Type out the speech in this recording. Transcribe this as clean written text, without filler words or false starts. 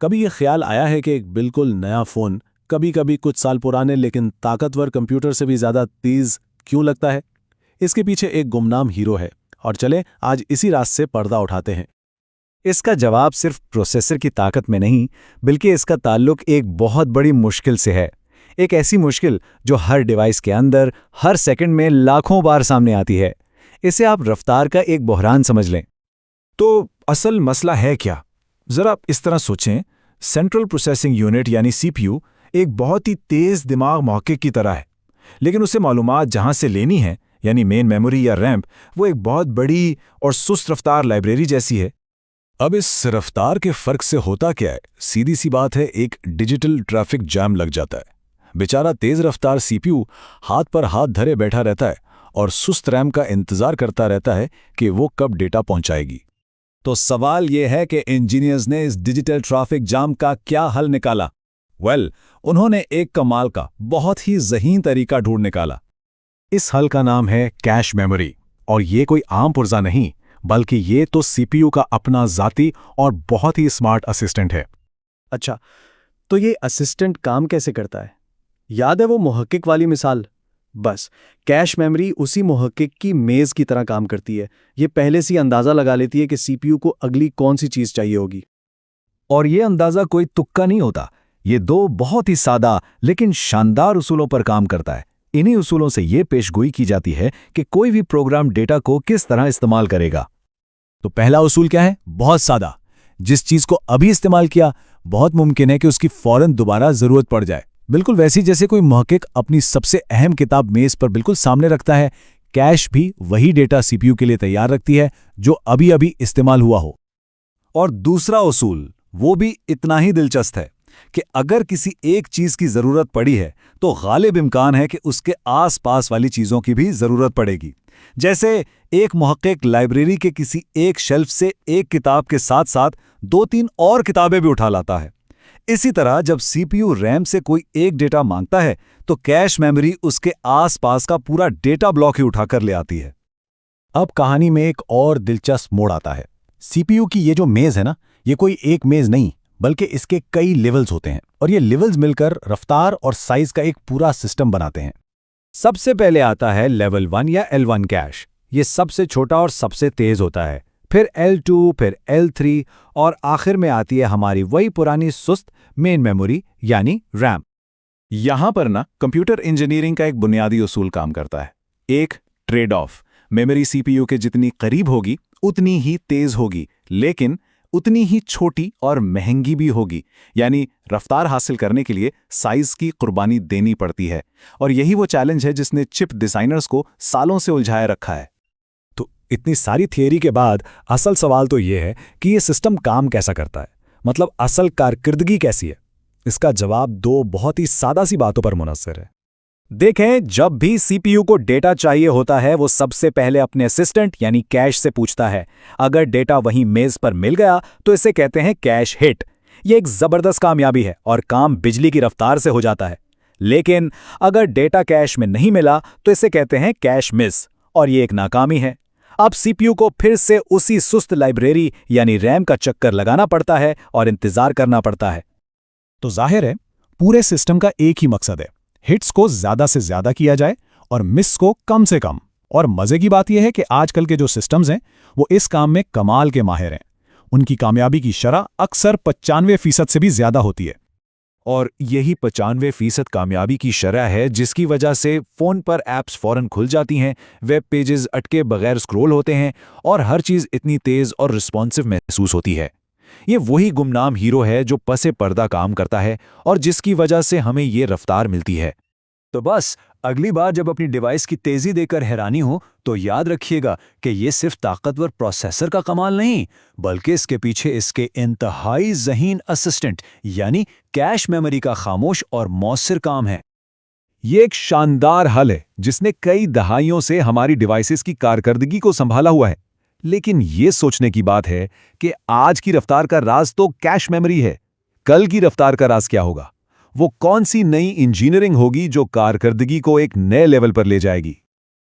कभी ये ख्याल आया है कि एक बिल्कुल नया फ़ोन कभी कभी कुछ साल पुराने लेकिन ताकतवर कंप्यूटर से भी ज़्यादा तेज़ क्यों लगता है? इसके पीछे एक गुमनाम हीरो है और चले आज इसी राज से पर्दा उठाते हैं। इसका जवाब सिर्फ प्रोसेसर की ताकत में नहीं, बल्कि इसका ताल्लुक एक बहुत बड़ी मुश्किल से है। एक ऐसी मुश्किल जो हर डिवाइस के अंदर हर सेकंड में लाखों बार सामने आती है। इसे आप रफ्तार का एक बहरान समझ लें। तो असल मसला है क्या? जरा इस तरह सोचें, सेंट्रल प्रोसेसिंग यूनिट यानी सीपीयू एक बहुत ही तेज दिमाग मौके की तरह है, लेकिन उसे मालूमात जहां से लेनी है यानी मेन मेमोरी या रैम, वो एक बहुत बड़ी और सुस्त रफ्तार लाइब्रेरी जैसी है। अब इस रफ्तार के फर्क से होता क्या है? सीधी सी बात है, एक डिजिटल ट्रैफिक जैम लग जाता है। बेचारा तेज रफ्तार सीपीयू हाथ पर हाथ धरे बैठा रहता है और सुस्त रैम का इंतजार करता रहता है कि वो कब डेटा पहुंचाएगी। तो सवाल यह है कि इंजीनियर्स ने इस डिजिटल ट्रैफिक जाम का क्या हल निकाला? उन्होंने एक कमाल का बहुत ही ज़हीन तरीका ढूंढ निकाला। इस हल का नाम है कैश मेमोरी, और ये कोई आम पुर्जा नहीं, बल्कि ये तो सीपीयू का अपना ज़ाती और बहुत ही स्मार्ट असिस्टेंट है। अच्छा, तो ये असिस्टेंट काम कैसे करता है? याद है वो मुहक्किक वाली मिसाल? बस कैश मेमोरी उसी मुहक्किक की मेज़ की तरह काम करती है। ये पहले से ही अंदाज़ा लगा लेती है कि सीपीयू को अगली कौन सी चीज़ चाहिए होगी। और ये अंदाज़ा कोई तुक्का नहीं होता। ये दो बहुत ही सादा लेकिन शानदार उसूलों पर काम करता है। इन्हीं उसूलों से ये पेशगोई की जाती है कि कोई भी प्रोग्राम डेटा को किस तरह इस्तेमाल करेगा। तो पहला उसूल क्या है? बहुत सादा। जिस चीज़ को अभी इस्तेमाल किया, बहुत मुमकिन है कि उसकी फौरन दोबारा ज़रूरत पड़ जाए। बिल्कुल वैसी जैसे कोई मुहक्किक अपनी सबसे अहम किताब मेज़ पर बिल्कुल सामने रखता है, कैश भी वही डेटा सीपीयू के लिए तैयार रखती है जो अभी अभी इस्तेमाल हुआ हो। और दूसरा उसूल वो भी इतना ही दिलचस्प है कि अगर किसी एक चीज की जरूरत पड़ी है तो गालिब इम्कान है कि उसके आसपास वाली चीजों की भी जरूरत पड़ेगी। जैसे एक मुहक्किक लाइब्रेरी के किसी एक शेल्फ से एक किताब के साथ साथ 2-3 और किताबें भी उठा लाता है। इसी तरह जब सीपीयू रैम से कोई एक डेटा मांगता है तो कैश मेमोरी उसके आसपास का पूरा डेटा ब्लॉक ही उठाकर ले आती है। अब कहानी में एक और दिलचस्प मोड़ आता है। सीपीयू की ये जो मेज़ है ना, ये कोई एक मेज़ नहीं, बल्कि इसके कई लेवल्स होते हैं, और ये लेवल्स मिलकर रफ्तार और साइज का एक पूरा सिस्टम बनाते हैं। सबसे पहले आता है लेवल 1 या L1 कैश। ये सबसे छोटा और सबसे तेज होता है। फिर L2, फिर L3 और आखिर में आती है हमारी वही पुरानी सुस्त मेन मेमोरी यानी रैम। यहां पर ना कंप्यूटर इंजीनियरिंग का एक बुनियादी उसूल काम करता है, एक ट्रेड ऑफ। मेमोरी सीपीयू के जितनी करीब होगी उतनी ही तेज होगी, लेकिन उतनी ही छोटी और महंगी भी होगी। यानी रफ्तार हासिल करने के लिए साइज की कुर्बानी देनी पड़ती है। और यही वो चैलेंज है जिसने चिप डिजाइनर्स को सालों से उलझाए रखा है। तो इतनी सारी थियरी के बाद असल सवाल तो ये है कि ये सिस्टम काम कैसा करता है, मतलब असल कारकर्दगी कैसी है? इसका जवाब दो बहुत ही सादा सी बातों पर मुनस्सर है। देखें, जब भी सीपीयू को डेटा चाहिए होता है वो सबसे पहले अपने असिस्टेंट यानी कैश से पूछता है। अगर डेटा वहीं मेज पर मिल गया तो इसे कहते हैं कैश हिट। ये एक जबरदस्त कामयाबी है और काम बिजली की रफ्तार से हो जाता है। लेकिन अगर डेटा कैश में नहीं मिला तो इसे कहते हैं कैश मिस, और ये एक नाकामी है। अब सीपीयू को फिर से उसी सुस्त लाइब्रेरी यानी रैम का चक्कर लगाना पड़ता है और इंतजार करना पड़ता है। तो जाहिर है पूरे सिस्टम का एक ही मकसद है, हिट्स को ज्यादा से ज्यादा किया जाए और मिस को कम से कम। और मजे की बात यह है कि आजकल के जो सिस्टम्स हैं वो इस काम में कमाल के माहिर हैं। उनकी कामयाबी की शरह अक्सर 95% से भी ज्यादा होती है। और यही 95% कामयाबी की शरह है जिसकी वजह से फोन पर ऐप्स फौरन खुल जाती हैं, वेब पेजेस अटके बगैर स्क्रॉल होते हैं और हर चीज इतनी तेज और रिस्पॉन्सिव महसूस होती है। ये वही गुमनाम हीरो है जो पसे पर्दा काम करता है और जिसकी वजह से हमें ये रफ्तार मिलती है। तो बस अगली बार जब अपनी डिवाइस की तेजी देखकर हैरानी हो तो याद रखिएगा कि ये सिर्फ ताकतवर प्रोसेसर का कमाल नहीं, बल्कि इसके पीछे इसके इंतहाई ज़हीन असिस्टेंट यानी कैश मेमोरी का खामोश और मौसर काम है। ये एक शानदार हल है जिसने कई दहाइयों से हमारी डिवाइसेस की कारकर्दगी को संभाला हुआ है। लेकिन ये सोचने की बात है कि आज की रफ्तार का राज तो कैश मेमोरी है, कल की रफ्तार का राज क्या होगा? वो कौन सी नई इंजीनियरिंग होगी जो कारकर्दगी को एक नए लेवल पर ले जाएगी?